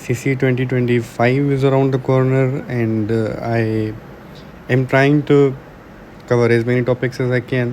CC 2025 is around the corner and I am trying to cover as many topics as I can.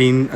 3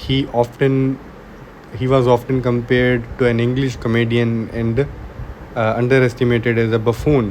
he was often compared to an English comedian and underestimated as a buffoon.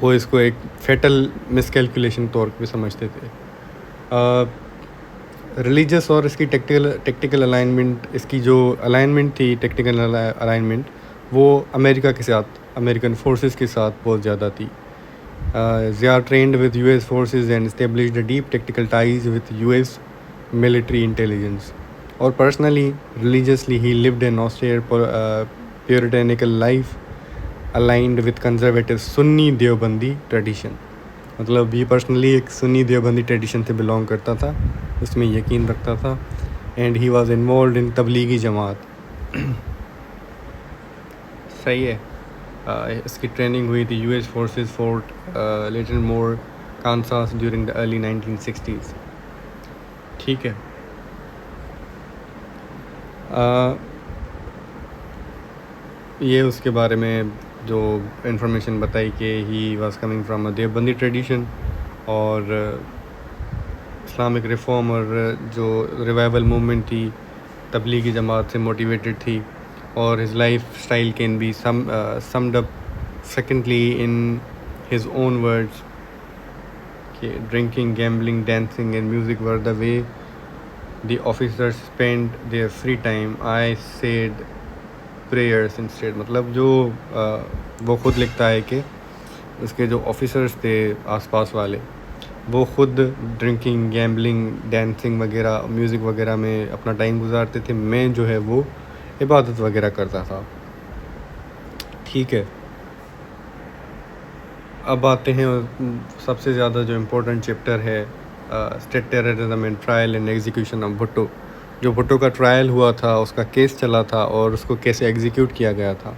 وہ اس کو ایک fatal مس calculation طور پہ سمجھتے تھے. Religious اور اس کی tactical alignment, اس کی جو الائنمنٹ تھی ٹیکٹیکل الائنمنٹ، وہ امریکہ کے ساتھ، امریکن فورسز کے ساتھ بہت زیادہ تھی. Zia trained with US forces and established a deep tactical ties with US military intelligence. Or personally, religiously, he lived an austere puritanical life aligned with conservative Sunni Deobandi tradition. مطلب یہ personally ایک Sunni Deobandi tradition سے belong کرتا تھا، اس میں یقین رکھتا تھا. And he was involved in Tablighi Jamaat. صحیح ہے. اس کی ٹریننگ ہوئی تھی U S forces Fort Leavenworth Kansas during the early 1960s. ٹھیک ہے. یہ اس کے بارے میں جو انفارمیشن بتائی کہ he was coming from a Deobandi tradition, اور اسلامک ریفارم اور جو ریوائول موومنٹ تھی تبلیغی جماعت سے موٹیویٹڈ تھی. اور his lifestyle can be summed up secondly in his own words کہ drinking, gambling, dancing and music were the way the officers spent their free time. I said prayers instead. مطلب جو وہ خود لکھتا ہے کہ اس کے جو آفیسرس تھے آس پاس والے، وہ خود ڈرنکنگ، گیمبلنگ، ڈانسنگ وغیرہ، میوزک وغیرہ میں اپنا ٹائم گزارتے تھے. میں جو ہے وہ عبادت وغیرہ کرتا تھا. ٹھیک ہے. اب آتے ہیں سب سے زیادہ جو امپورٹنٹ چیپٹر ہے، state terrorism and trial and execution of Bhutto. جو بھٹو کا ٹرائل ہوا تھا، اس کا کیس چلا تھا اور اس کو کیسے ایگزیکیوٹ کیا گیا تھا،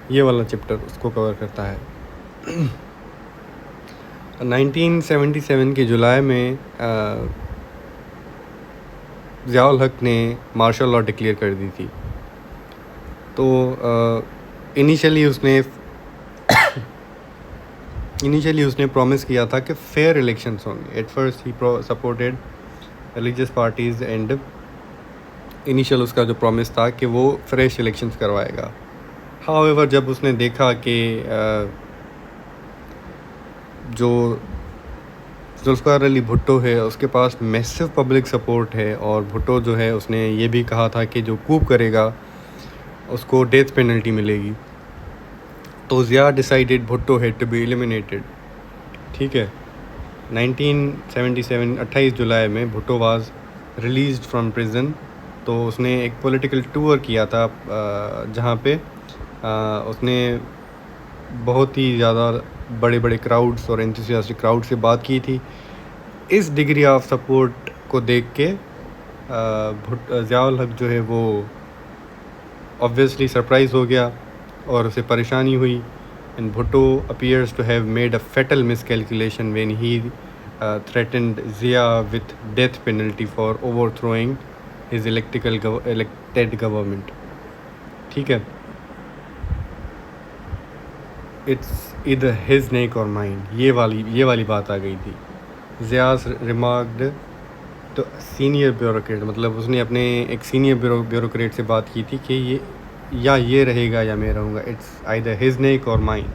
یہ والا چیپٹر اس کو کور کرتا ہے. 1977 کی جولائی میں ضیاء الحق نے مارشل لاء ڈکلیئر کر دی تھی. تو انیشلی اس نے پرومس کیا تھا کہ فیئر الیکشنس ہوں گے. At first he supported religious parties and initial اس کا جو پرومس تھا کہ وہ فریش الیکشنس کروائے گا. ہاؤ ایور جب اس نے دیکھا کہ جو ذوالفقار علی بھٹو ہے اس کے پاس میسو پبلک سپورٹ ہے، اور بھٹو جو ہے اس نے یہ بھی کہا تھا کہ جو کوپ کرے گا اس کو ڈیتھ پینلٹی ملے گی، تو Zia decided Bhutto had to be eliminated. ٹھیک ہے. 1977 28 جولائی میں Bhutto was released from prison. تو اس نے ایک پولیٹیکل ٹور کیا تھا جہاں پہ اس نے بہت ہی زیادہ بڑے بڑے کراؤڈس اور انتھوسیاسٹک کراؤڈ سے بات کی تھی. اس ڈگری آف سپورٹ کو دیکھ کے ضیاء الحق جو ہے وہ obviously سرپرائز ہو گیا اور اسے پریشانی ہوئی. And Bhutto appears to have made a fatal miscalculation when he threatened Zia with death penalty for overthrowing his elected government. ٹھیک ہے. اٹس ادھر ہز نیک اور مائن، یہ والی بات آ گئی تھی. ضیاء ریمارکڈ تو سینئر بیوروکریٹ، مطلب اس نے اپنے ایک سینئر بیوروکریٹ سے بات کی تھی کہ یہ رہے گا یا میں رہوں گا، it's either his neck or mine.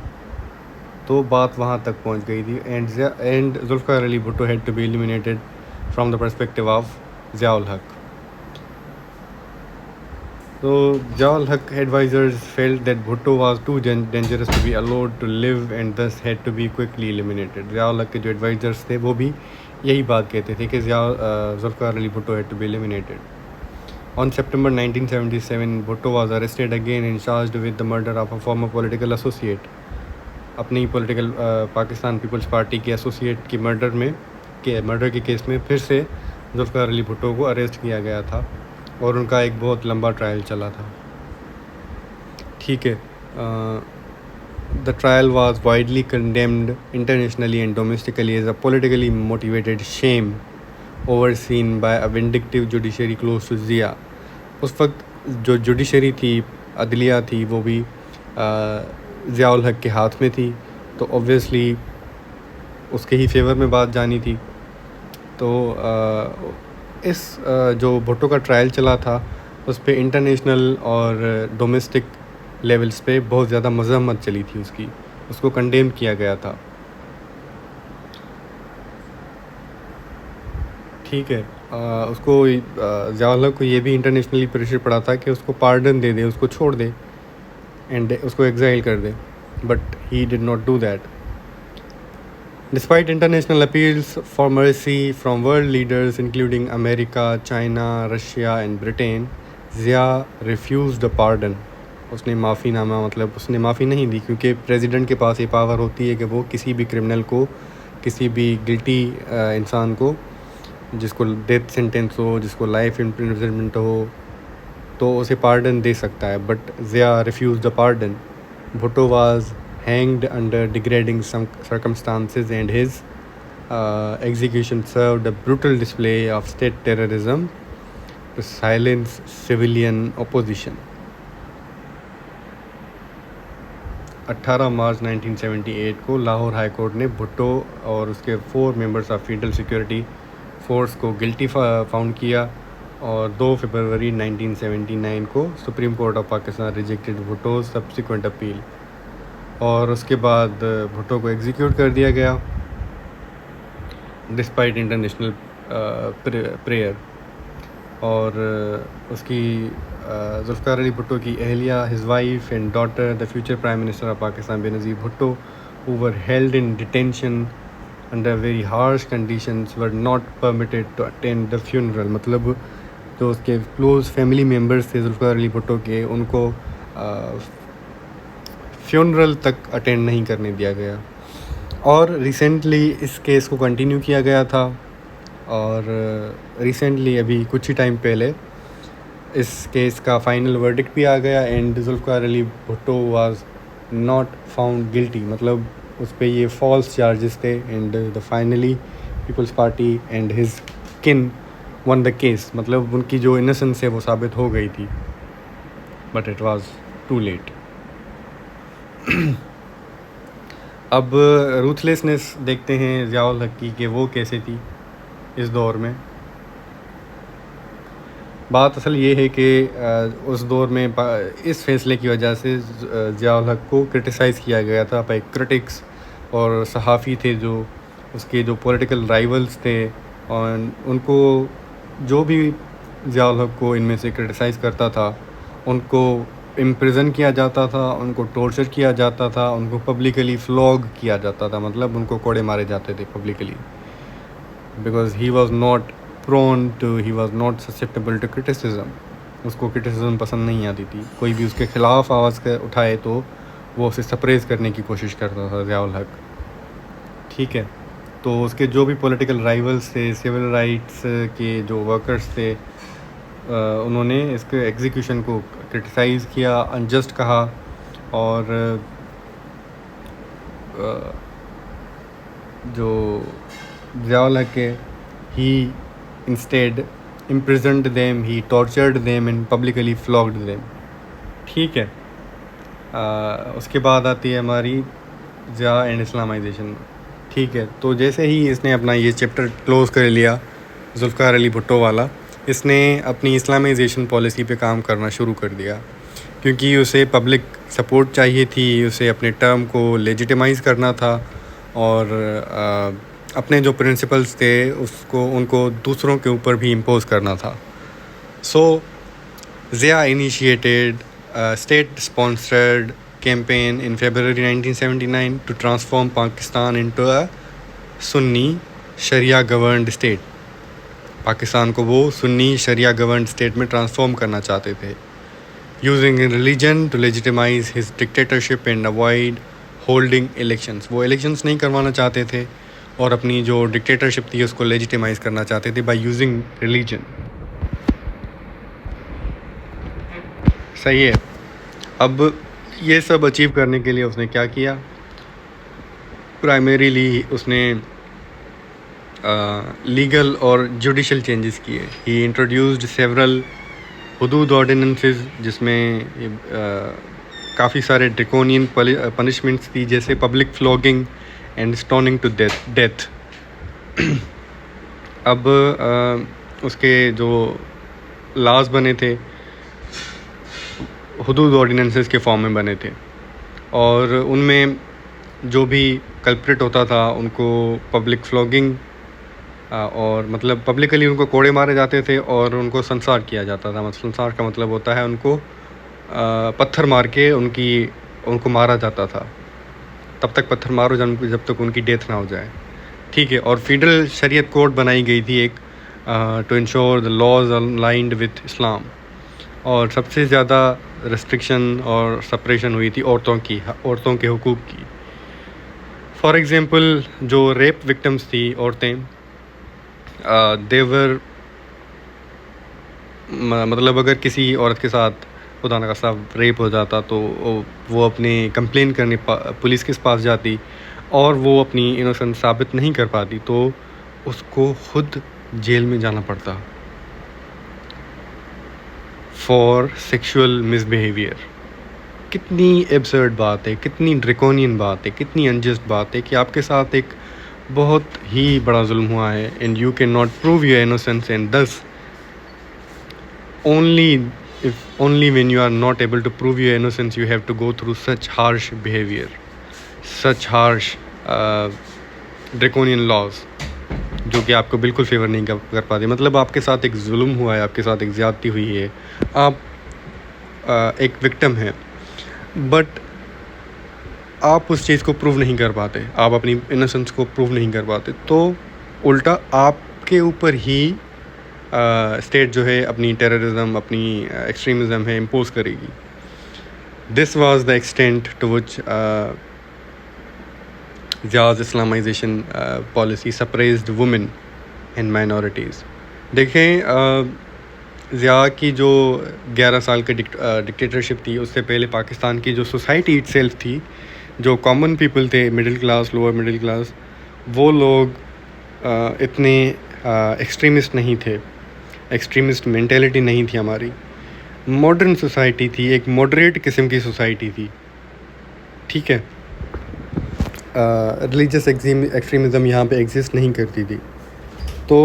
تو بات وہاں تک پہنچ گئی تھی. And Zulfikar Ali Bhutto had to be eliminated from the perspective of Zia ul-Haq. So Zia ul Haq advisors felt that Bhutto was too dangerous to be allowed to live and thus had to be quickly eliminated. Zia ul-Haq کے جو advisers تھے وہ بھی یہی بات کہتے تھے کہ Zulfiqar Ali Bhutto had to be eliminated. On September 1977, Bhutto was arrested again and charged with the murder of a former political associate. اپنی پولیٹیکل پاکستان پیپلز پارٹی کے ایسوسیٹ کی مرڈر کے کیس میں پھر سے ذوالفقار علی بھٹو کو اریسٹ کیا گیا تھا، اور ان کا ایک بہت لمبا ٹرائل چلا تھا. ٹھیک ہے. The trial was widely condemned internationally and domestically as a politically motivated sham overseen by a vindictive judiciary close to Zia. اس وقت جو جوڈیشری تھی، عدلیہ تھی، وہ بھی ضیاء الحق کے ہاتھ میں تھی، تو اوبویسلی اس کے ہی فیور میں بات جانی تھی. تو اس جو بھٹو کا ٹرائل چلا تھا اس پہ انٹرنیشنل اور ڈومیسٹک لیولز پہ بہت زیادہ مذمت چلی تھی اس کی. اس کو کنڈیم کیا گیا تھا. ٹھیک ہے. اس کو ضیاء الحق کو یہ بھی انٹرنیشنلی پریشر پڑا تھا کہ اس کو پارڈن دے دے, اس کو چھوڑ دے اینڈ اس کو ایگزائل کر دے, but he did not do that. Despite international appeals for mercy from world leaders including America, China, Russia and Britain, Zia refused a pardon. اس نے معافی نامہ مطلب اس نے معافی نہیں دی, کیونکہ پریزیڈنٹ کے پاس یہ پاور ہوتی ہے کہ وہ کسی بھی کرمنل کو, کسی بھی گلٹی انسان کو, جس کو ڈیتھ سینٹینس ہو, جس کو لائف امپرزنمنٹ ہو, تو اسے پارڈن دے سکتا ہے. But Zia refused the pardon. Bhutto was hanged under degrading circumstances and his execution served a brutal display of state terrorism to silence civilian opposition. 18 March 1978 کو لاہور ہائی کورٹ نے بھٹو اور اس کے 4 members of federal security force کو guilty found کیا, اور 2 فروری 1979 کو supreme court of Pakistan rejected Bhutto's subsequent appeal, اور اس کے بعد بھٹو کو ایگزیکیوٹ کر دیا گیا ڈسپائٹ انٹرنیشنل پریئر. اور اس کی ذوالفقار علی بھٹو کی اہلیہ, his wife and daughter, the future prime minister of Pakistan بے نظیر Bhutto, who were held in detention under very harsh conditions, were not permitted to attend the funeral. مطلب جو اس کے کلوز فیملی ممبرس تھے ذوالفقار علی بھٹو کے, ان کو فیونرل تک اٹینڈ نہیں کرنے دیا گیا. اور ریسنٹلی اس کیس کو کنٹینیو کیا گیا تھا, اور ریسنٹلی ابھی کچھ ہی ٹائم پہلے اس کیس کا فائنل ورڈکٹ بھی آ گیا, and Zulfikar Ali Bhutto was not found guilty. مطلب اس پہ یہ فالس چارجز تھے, and the finally people's party and his kin won the case. مطلب ان کی جو انسنس ہے وہ ثابت ہو گئی تھی, but it was too late. اب روتھلیسنس دیکھتے ہیں ضیاء الحق کی کہ وہ کیسے تھی اس دور میں. بات اصل یہ ہے کہ اس دور میں اس فیصلے کی وجہ سے ضیاء الحق کو کرٹیسائز کیا گیا تھا بائی کرٹکس, اور صحافی تھے جو اس کے جو پولیٹیکل رائیولز تھے, اور ان کو جو بھی ضیاء الحق کو ان میں سے کرٹیسائز کرتا تھا ان کو امپریزن کیا جاتا تھا, ان کو ٹورچر کیا جاتا تھا, ان کو پبلکلی فلاگ کیا جاتا تھا. مطلب ان کو کوڑے مارے جاتے تھے publicly, because he was not he was not susceptible to criticism. اس کو کرٹیسزم پسند نہیں آتی تھی. کوئی بھی اس کے خلاف آواز اٹھائے تو وہ اسے سپریس کرنے کی کوشش کرتا تھا ضیاء الحق. ٹھیک ہے, تو اس کے جو بھی پولیٹیکل رائیولز تھے, سول رائٹس کے جو ورکرز تھے, انہوں نے اس کے ایگزیکیوشن کو کرٹیسائز کیا, انجسٹ کہا, اور جو ضیاء الحق کے he instead imprisoned them, he tortured them and publicly flogged them. ٹھیک ہے. اس کے بعد آتی ہے ہماری ضیاء اینڈ اسلامائزیشن. ٹھیک ہے, تو جیسے ہی اس نے اپنا یہ چیپٹر کلوز کر لیا ذوالفقار علی بھٹو والا, اس نے اپنی اسلامائزیشن پالیسی پہ کام کرنا شروع کر دیا, کیونکہ اسے پبلک سپورٹ چاہیے تھی, اسے اپنے ٹرم کو لیجیٹیمائز کرنا تھا, اور اپنے جو پرنسپلز تھے ان کو دوسروں کے اوپر بھی امپوز کرنا تھا. So Zia initiated state sponsored campaign in February 1979 to transform Pakistan into a Sunni Sharia governed state. Pakistan کو وہ سنی شریعہ گورنڈ اسٹیٹ میں ٹرانسفارم کرنا چاہتے تھے, using religion to legitimize his dictatorship and avoid holding elections. وہ elections نہیں کروانا چاہتے تھے, اور اپنی جو ڈکٹیٹرشپ تھی اس کو لیجیٹیمائز کرنا چاہتے تھے بائی یوزنگ ریلیجن. صحیح ہے. اب یہ سب اچیو کرنے کے لیے اس نے کیا کیا؟ پرائمریلی اس نے لیگل اور جوڈیشل چینجز کیے. He introduced several Hudood ordinances, جس میں کافی سارے ڈریکونین پنشمنٹس تھی, جیسے public flogging and stoning to death. اب اس کے جو لاز بنے تھے حدود آرڈیننسز کے فارم میں بنے تھے, اور ان میں جو بھی کلپریٹ ہوتا تھا ان کو پبلک فلوگنگ اور مطلب پبلکلی ان کو کوڑے مارے جاتے تھے اور ان کو سنسار کیا جاتا تھا. سنسار کا مطلب ہوتا ہے ان کو پتھر مار کے ان کو مارا جاتا تھا. تب تک پتھر مارو جب تک ان کی ڈیتھ نہ ہو جائے. ٹھیک ہے. اور فیڈرل شریعت کوڈ بنائی گئی تھی ایک to ensure the laws aligned with Islam. اور سب سے زیادہ ریسٹرکشن اور سپریشن ہوئی تھی عورتوں کے حقوق کی. فار ایگزامپل جو ریپ وکٹمس تھی عورتیں, دیور مطلب اگر کسی عورت کے ساتھ خدا نخواستہ ریپ ہو جاتا تو وہ اپنے کمپلین کرنے پولیس کے پاس جاتی اور وہ اپنی انوسنٹ ثابت نہیں کر پاتی تو اس کو خود جیل میں جانا پڑتا فار سیکشول مس بیہیویئر. کتنی ایبسرڈ بات ہے, کتنی ڈریکونین بات ہے, کتنی انجسٹ بات ہے کہ آپ کے ساتھ ایک بہت ہی بڑا ظلم ہوا ہے and you can not prove your innocence and this only when you are not able to prove your innocence you have to go through such harsh behavior, such harsh draconian laws جو کہ آپ کو بالکل fever نہیں کر پاتے. مطلب آپ کے ساتھ ایک ظلم ہوا ہے, آپ کے ساتھ ایک زیادتی ہوئی ہے, آپ ایک وکٹم ہیں, بٹ آپ اس چیز کو پروو نہیں کر پاتے, آپ اپنی انوسنس کو پروو نہیں کر پاتے, تو الٹا آپ کے اوپر ہی اسٹیٹ جو ہے اپنی ٹیررزم, اپنی ایکسٹریمزم ہے امپوز کرے گی. This was the extent to which Zia's Islamization policy suppressed women and minorities. دیکھیں ضیاء کی جو 11 سال کے ڈکٹیٹرشپ تھی اس سے پہلے پاکستان کی جو سوسائٹی اٹ سیلف تھی, جو کامن پیپل تھے, middle class, lower middle class, وہ لوگ اتنے ایکسٹریمسٹ نہیں تھے, ایکسٹریمسٹ مینٹیلٹی نہیں تھی ہماری. ماڈرن سوسائٹی تھی, ایک ماڈریٹ قسم کی سوسائٹی تھی. ٹھیک ہے. ریلیجس ایکسٹریمزم یہاں پہ ایگزسٹ نہیں کرتی تھی. تو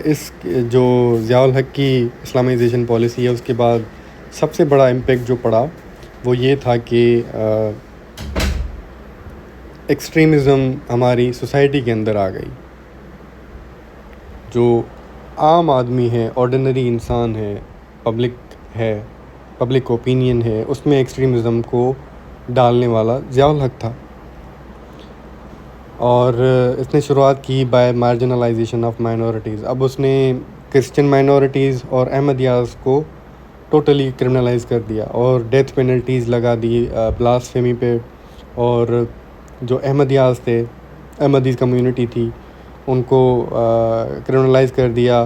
اس جو ضیاء الحق کی اسلامائزیشن پالیسی ہے اس کے بعد سب سے بڑا امپیکٹ جو پڑا وہ یہ تھا کہ ایکسٹریمزم ہماری سوسائٹی کے اندر آ گئی. جو عام آدمی ہے, آرڈینری انسان ہے, پبلک اوپینین ہے, اس میں ایکسٹریمزم کو ڈالنے والا ضیاء الحق تھا. اور اس نے شروعات کی بائی مارجنلائزیشن آف مائنورٹیز. اب اس نے کرسچن مائنورٹیز اور احمدیاز کو ٹوٹلی کرمنلائز کر دیا اور ڈیتھ پینلٹیز لگا دی بلاسفیمی پہ. اور جو احمدیاز تھے, احمدیز کمیونٹی تھی, ان کو کرمنلائز کر دیا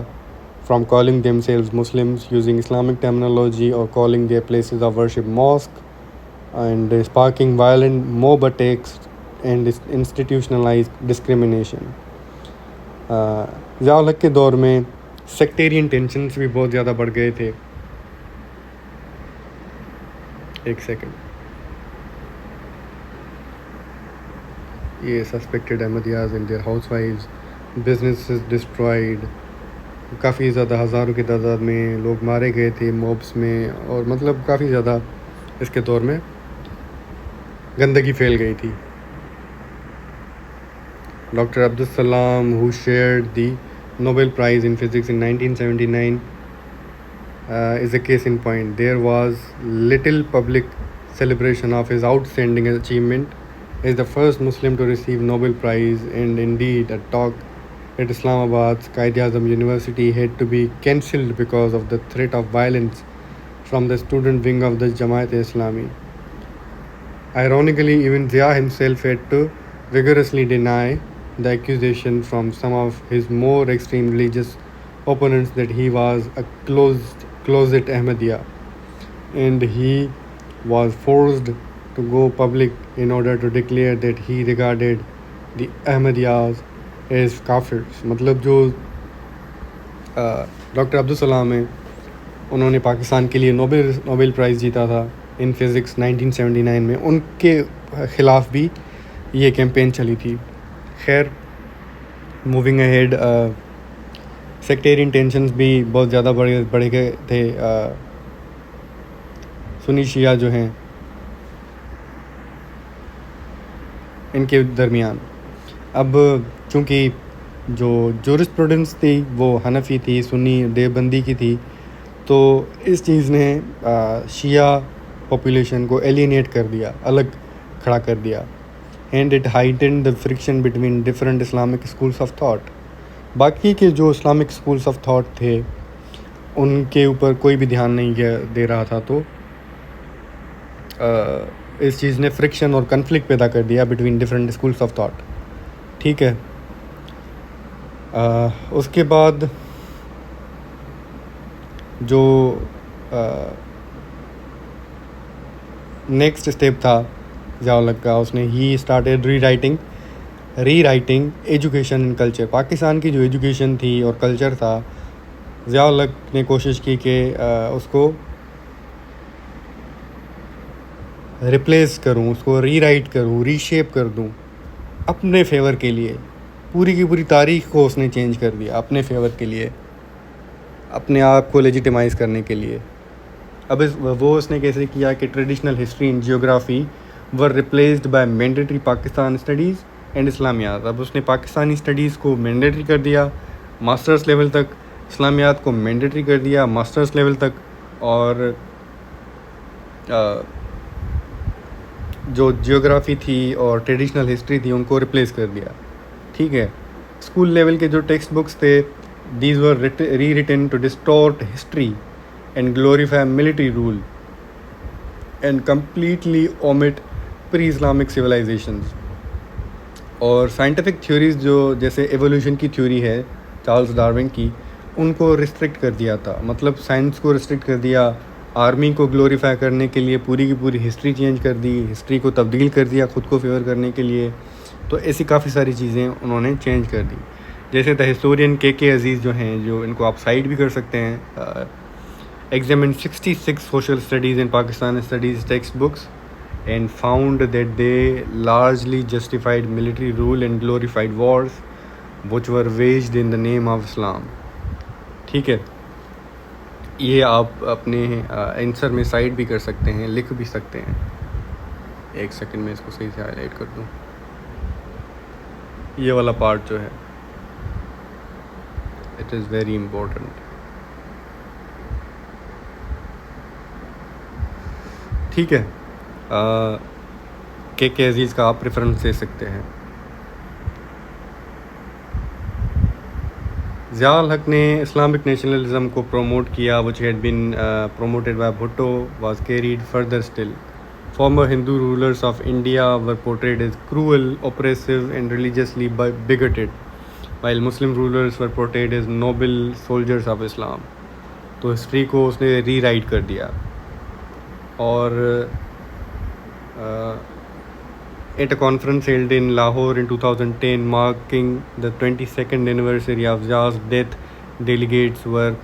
from calling themselves Muslims using Islamic terminology اور calling their places of worship mosque and sparking violent mob attacks and institutionalize discrimination. Zia ul-Haq کے دور میں سیکٹیرین ٹینشنز بھی بہت زیادہ بڑھ گئے تھے. ایک سیکنڈ, یہ سسپیکٹڈ احمدیاز اینڈ دیئر ہاؤس وائفز, بزنسز ڈسٹرائڈ, کافی زیادہ ہزاروں کی تعداد میں لوگ مارے گئے تھے موبس میں, اور مطلب کافی زیادہ اس کے دور میں گندگی پھیل گئی تھی. Doctor Abdus Salam who shared the Nobel Prize in Physics in 1979 is a case in point. There was little public celebration of his outstanding achievement as the first Muslim to receive Nobel Prize, and indeed a talk at Islamabad's Quaid-e-Azam University had to be cancelled because of the threat of violence from the student wing of the Jamaat-e-Islami. Ironically, even Zia himself had to vigorously deny the accusation from some of his more extreme religious opponents that he was a closet Ahmadiyya, and he was forced to go public in order to declare that he regarded the Ahmadiyyas as kafirs. مطلب جو doctor Abdul Salam ہیں انہوں نے پاکستان کے لیے Nobel price جیتا تھا in physics 1979 میں, ان کے خلاف بھی یہ کیمپین چلی تھی. خیر, موونگ اہیڈ, سیکٹیرین ٹینشنز بھی بہت زیادہ بڑھ گئے تھے. سنی شیعہ جو ہیں ان کے درمیان. اب چونکہ جو جورسپروڈنس تھی وہ حنفی تھی, سنی دیوبندی کی تھی, تو اس چیز نے شیعہ پاپولیشن کو ایلینیٹ کر دیا, الگ کھڑا کر دیا. And it heightened the friction between different Islamic schools of thought. باقی کے جو اسلامک اسکولس آف تھاٹ تھے ان کے اوپر کوئی بھی دھیان نہیں دے رہا تھا, تو اس چیز نے فرکشن اور کنفلکٹ پیدا کر دیا between different schools of thought. ٹھیک ہے. اس کے بعد جو نیکسٹ اسٹیپ تھا ضیاء الحق کا, اس نے ہی started rewriting education and culture. Pakistan کی جو ایجوکیشن تھی اور کلچر تھا, ضیاء الحق نے کوشش کی کہ اس کو ریپلیس کروں, اس کو ری رائٹ کروں, ری شیپ کر دوں اپنے فیور کے لیے. پوری کی پوری تاریخ کو اس نے چینج کر دیا اپنے فیور کے لیے, اپنے آپ کو لیجیٹیمائز کرنے کے لیے. اب وہ اس نے کیسے کیا کہ traditional history and geography were replaced by mandatory Pakistan studies and Islamiat. اب اس نے پاکستانی اسٹڈیز کو مینڈیٹری کر دیا ماسٹرس لیول تک, اسلامیات کو مینڈیٹری کر دیا ماسٹرس لیول تک, اور جو جیوگرافی تھی اور ٹریڈیشنل ہسٹری تھی ان کو ریپلیس کر دیا. ٹھیک ہے. اسکول لیول کے جو ٹیکسٹ بکس تھے, these were rewritten to distort history and glorify military rule and completely omit pre Islamic civilizations. اور سائنٹیفک تھیوریز جو جیسے ایولیوشن کی تھیوری ہے چارلز ڈارون کی, ان کو ریسٹرکٹ کر دیا تھا. مطلب سائنس کو ریسٹرکٹ کر دیا, آرمی کو گلوریفائی کرنے کے لیے پوری کی پوری ہسٹری چینج کر دی, ہسٹری کو تبدیل کر دیا خود کو فیور کرنے کے لیے. تو ایسی کافی ساری چیزیں انہوں نے چینج کر دی. جیسے دا ہسٹورین کے عزیز جو ہیں, جو ان کو آپ سائٹ بھی کر سکتے ہیں, examine 66 social studies in Pakistan studies textbooks and found that they largely justified military rule and glorified wars which were waged in the name of Islam. ٹھیک ہے. یہ آپ اپنے آنسر میں سائٹ بھی کر سکتے ہیں, لکھ بھی سکتے ہیں. ایک سیکنڈ میں اس کو صحیح سے ہائی لائٹ کر دوں. یہ والا پارٹ جو ہے اٹ از ویری امپورٹنٹ. ٹھیک ہے. کے عزیز کا آپ پریفرنس دے سکتے ہیں. ضیاء الحق نے اسلامک نیشنلزم کو پروموٹ کیا, which had been promoted by Bhutto, was carried further still. Former Hindu rulers of India were portrayed as cruel, oppressive and religiously bigoted, while Muslim rulers were portrayed as noble soldiers of Islam. تو history کو اس نے ری right کر دیا. اور at a conference held in Lahore in 2010 marking the 22nd anniversary of Zia's death, delegates were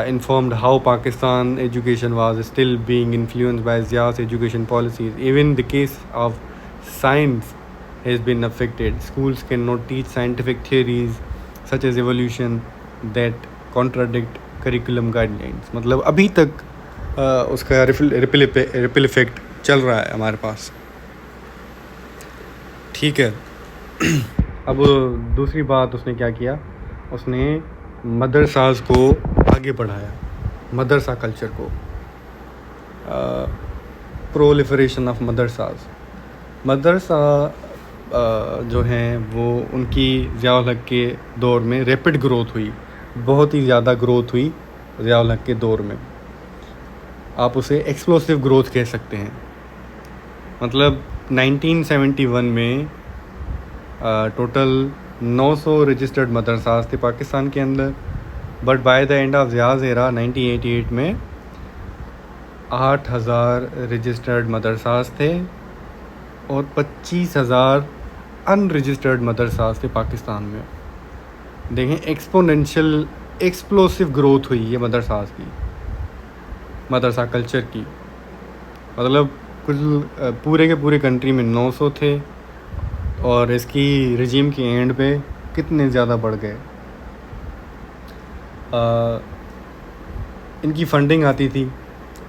informed how Pakistan education was still being influenced by Zia's education policies. Even the case of science has been affected. Schools cannot teach scientific theories such as evolution that contradict curriculum guidelines. مطلب ابھی تک اس کا ripple effect چل رہا ہے ہمارے پاس. ٹھیک ہے. اب دوسری بات اس نے کیا کیا, اس نے مدرساز کو آگے بڑھایا, مدرسہ کلچر کو, پرولیفریشن آف مدرساز. مدرسہ جو ہیں وہ ان کی ضیاء الحق کے دور میں ریپڈ گروتھ ہوئی, بہت ہی زیادہ گروتھ ہوئی ضیاء الحق کے دور میں. آپ اسے ایکسپلوسیو گروتھ کہہ سکتے ہیں. مطلب 1971 میں ٹوٹل 900 رجسٹرڈ مدرساز تھے پاکستان کے اندر, but by the end of Zia's era 1988 میں 8000 رجسٹرڈ مدرساز تھے اور 25,000 ان رجسٹرڈ مدرساز تھے پاکستان میں. دیکھیں ایکسپونینشیل ایکسپلوسیو گروتھ ہوئی ہے مدرساز کی, مدرسہ کلچر کی. مطلب کل پورے کے پورے کنٹری میں 900 تھے اور اس کی رجیم کے اینڈ پہ کتنے زیادہ بڑھ گئے. ان کی فنڈنگ آتی تھی.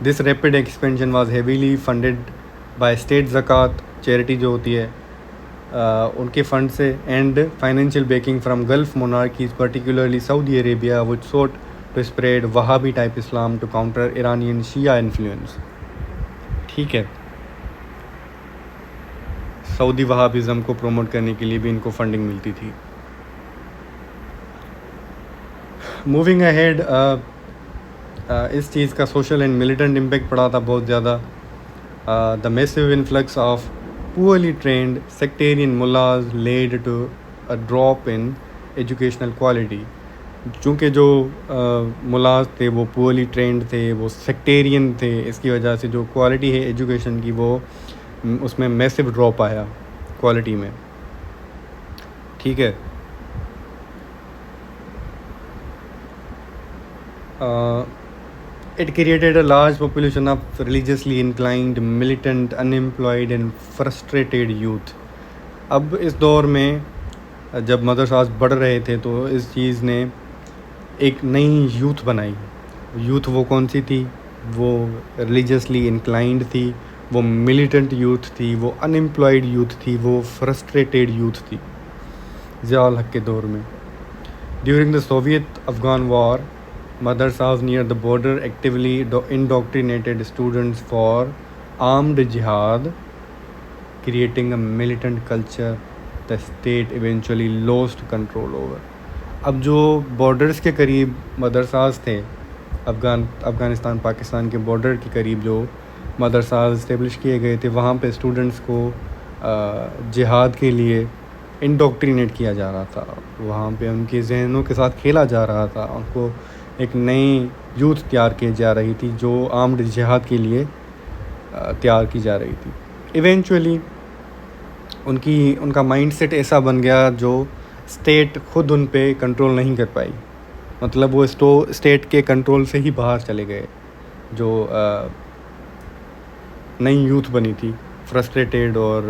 This rapid expansion was heavily funded by state zakat charity جو ہوتی ہے, ان کے فنڈ سے, and financial backing from Gulf monarchies particularly Saudi Arabia which sought to spread Wahhabi type Islam to counter Iranian Shia influence. ٹھیک ہے, سعودی وہابزم کو پروموٹ کرنے کے لیے بھی ان کو فنڈنگ ملتی تھی. موونگ اہیڈ, اس چیز کا سوشل اینڈ ملیٹنٹ امپیکٹ پڑا تھا بہت زیادہ. The massive influx of poorly trained sectarian mullahs led to a drop in educational quality. چونکہ جو ملاز تھے وہ پورلی ٹرینڈ تھے, وہ سیکٹیرین تھے, اس کی وجہ سے جو کوالٹی ہے ایجوکیشن کی وہ اس میں میسو ڈراپ آیا کوالٹی میں. ٹھیک ہے, it created a large population of religiously inclined, militant, unemployed and frustrated youth. اب اس دور میں جب مدرسات بڑھ رہے تھے تو اس چیز نے ایک نئی یوتھ بنائی. یوتھ وہ کون سی تھی؟ وہ ریلیجیسلی انکلائنڈ تھی, وہ ملیٹنٹ یوتھ تھی, وہ انمپلائڈ یوتھ تھی, وہ فرسٹریٹیڈ یوتھ تھی ضیاء الحق کے دور میں. During the Soviet Afghan war, madrasas near the border actively indoctrinated students for armed jihad, creating a militant culture the state eventually lost control over. اب جو بارڈرز کے قریب مدرساز تھے, افغانستان پاکستان کے بارڈر کے قریب جو مدرساز اسٹیبلش کیے گئے تھے, وہاں پہ اسٹوڈنٹس کو جہاد کے لیے انڈوکٹرینیٹ کیا جا رہا تھا. وہاں پہ ان کے ذہنوں کے ساتھ کھیلا جا رہا تھا. ان کو ایک نئی یوتھ تیار کی جا رہی تھی جو آرمڈ جہاد کے لیے تیار کی جا رہی تھی. ایونچولی ان کا مائنڈ سیٹ ایسا بن گیا جو اسٹیٹ خود ان پہ کنٹرول نہیں کر پائی. مطلب وہ اسٹیٹ کے کنٹرول سے ہی باہر چلے گئے. جو نئی یوتھ بنی تھی, فرسٹریٹیڈ اور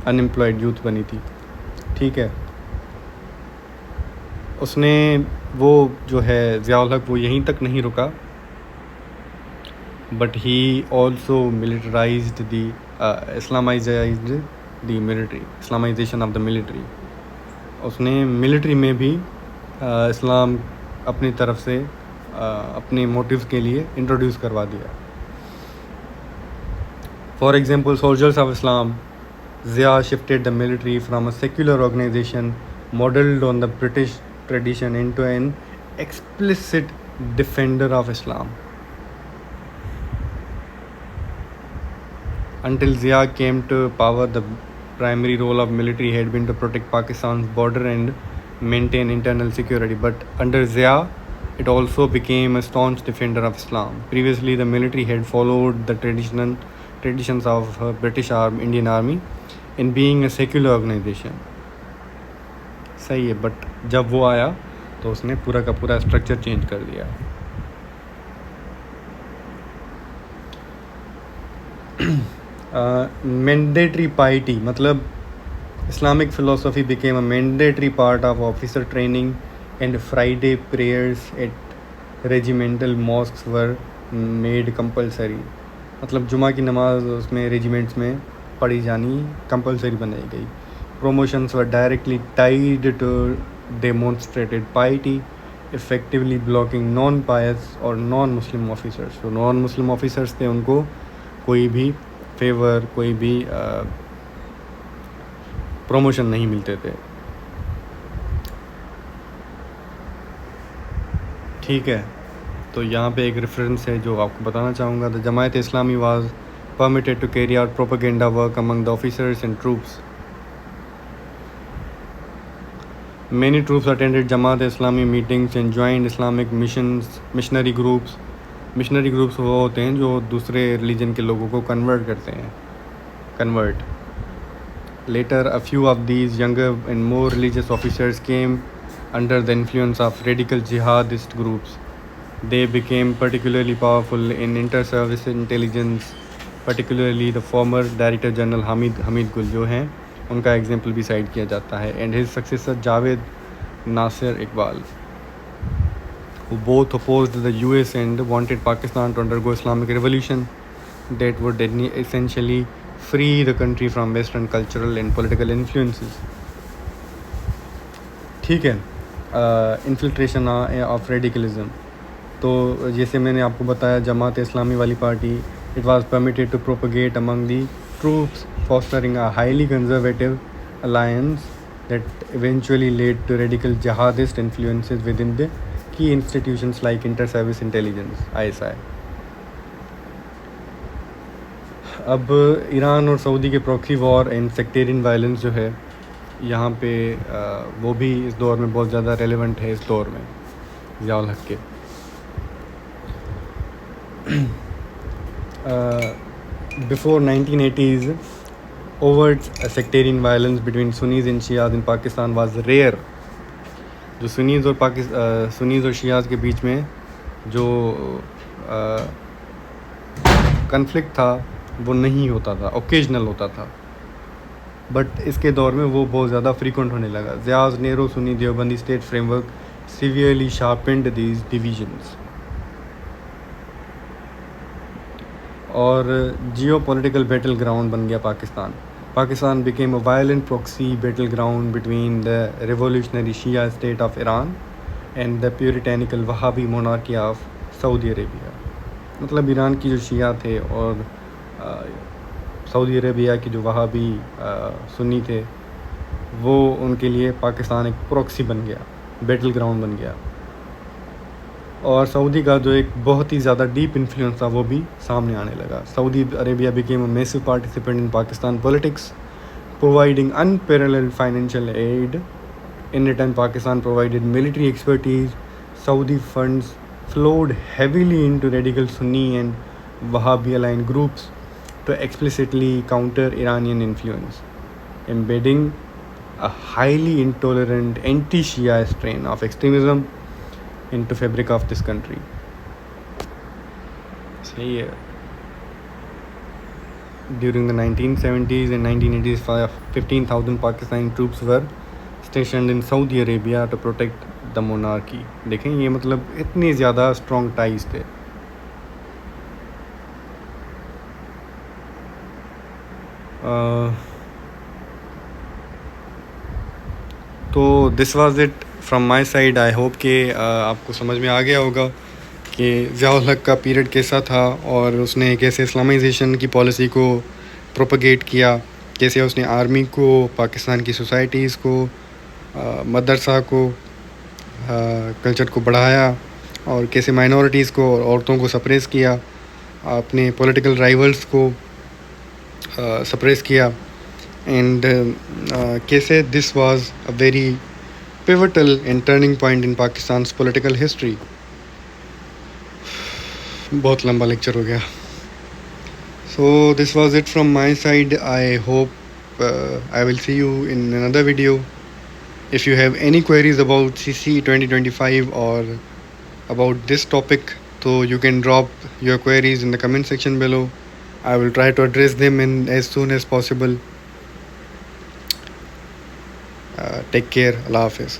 انمپلائڈ یوتھ بنی تھی. ٹھیک ہے, اس نے وہ جو ہے ضیاء الحق وہ یہیں تک نہیں رکا, but he also militarized the Islamized the military, Islamization of the military. اس نے ملٹری میں بھی اسلام اپنی طرف سے اپنے موٹیوز کے لیے انٹروڈیوس کروا دیا. For example soldiers of Islam, Zia shifted the military from a secular organization modeled on the British tradition into an explicit defender of Islam. Until Zia came to power, the primary role of military had been to protect Pakistan's border and maintain internal security. But under Zia, it also became a staunch defender of Islam. Previously, the military had followed the traditions of British Indian Army in being a secular organization. صحیح ہے, but جب وہ آیا تو اس نے پورا کا پورا اسٹرکچر چینج کر دیا. مینڈیٹری پائٹی, مطلب Islamic philosophy became a mandatory part of officer training and Friday prayers at regimental mosques were made compulsory. مطلب جمعہ کی نماز اس میں ریجیمنٹس میں پڑھی جانی کمپلسری بنائی گئی. Promotions were directly tied to demonstrated piety, effectively blocking non-pious or non-Muslim officers. So non-Muslim officers تھے, ان کو کوئی بھی فیور, کوئی بھی پروموشن نہیں ملتے تھے. ٹھیک ہے, تو یہاں پہ ایک ریفرنس ہے جو آپ کو بتانا چاہوں گا. The Jamaat Islami was permitted to carry out propaganda work among the officers and troops. Many troops attended Jamaat Islami meetings and joined Islamic missionary groups. Missionary groups وہ ہوتے ہیں جو دوسرے ریلیجن کے لوگوں کو کنورٹ کرتے ہیں. Later, a few of these younger and more religious officers came under the influence of radical jihadist groups. They became particularly powerful in inter-service intelligence, particularly the former Director General Hamid Gul جو ہیں, ان کا example بھی site کیا جاتا ہے, and his successor Javed Nasir Iqbal, who both opposed the US and wanted Pakistan to undergo Islamic revolution that would essentially free the country from Western cultural and political influences. ٹھیک ہے. Infiltration of radicalism. تو جیسے میں نے آپ کو بتایا جماعت اسلامی والی party it was permitted to propagate among the troops fostering a highly conservative alliance that eventually led to radical jihadist influences within the key institutions like inter-service intelligence ISI. اب ایران اور سعودی کے proxy war and sectarian violence جو ہے یہاں پہ وہ بھی اس دور میں بہت زیادہ ریلیونٹ ہے. اس دور میں ضیاء الحق کے before 1980s overt sectarian violence between Sunnis and Shias in Pakistan was rare. جو سنیز اور شیعاز کے بیچ میں جو کنفلکٹ تھا وہ نہیں ہوتا تھا, اوکیجنل ہوتا تھا, بٹ اس کے دور میں وہ بہت زیادہ فریکوینٹ ہونے لگا. Zia's narrow Sunni Deobandi state framework severely sharpened these divisions. اور جیو پولیٹیکل بیٹل گراؤنڈ بن گیا Pakistan. Pakistan became a violent proxy battleground between the revolutionary Shia state of Iran and the puritanical Wahhabi monarchy of Saudi Arabia. مطلب ایران کی جو شیعہ تھے اور سعودی عربیہ کی جو وہابی سنی تھے وہ ان کے لیے پاکستان ایک پروکسی بن گیا, بیٹل گراؤنڈ بن گیا. اور سعودی کا جو ایک بہت ہی زیادہ ڈیپ انفلوئنس تھا وہ بھی سامنے آنے لگا. سعودی Arabia became a massive participant in Pakistan politics, providing unparalleled financial aid. In return, Pakistan provided military expertise. Saudi funds flowed heavily into radical Sunni and Wahhabi-aligned groups to explicitly counter Iranian influence, embedding a highly intolerant anti-Shia strain of extremism into fabric of this country. صحیح ہے. During the 1970s and 1980s, 15,000 Pakistani troops were stationed in Saudi Arabia to protect the monarchy. دیکھیں یہ مطلب اتنی زیادہ strong ties تھے. تو this was it from my side. I hope کہ آپ کو سمجھ میں آ گیا ہوگا کہ ضیاء الحق کا پیریڈ کیسا تھا اور اس نے کیسے اسلامائزیشن کی پالیسی کو پروپگیٹ کیا, کیسے اس نے آرمی کو, پاکستان کی سوسائٹیز کو, مدرسہ کو, کلچر کو بڑھایا, اور کیسے مائنورٹیز کو اور عورتوں کو سپریس کیا, اپنے پولیٹیکل رائیولز کو سپریس کیا, اینڈ کیسے this was a very pivotal and turning point in Pakistan's political history. بہت لمبا لیکچر ہو گیا. So this was it from my side. I hope I will see you in another video. If you have any queries about CC 2025 or about this topic, so you can drop your queries in the comment section below. I will try to address them as soon as possible. Take care. Allah Hafiz.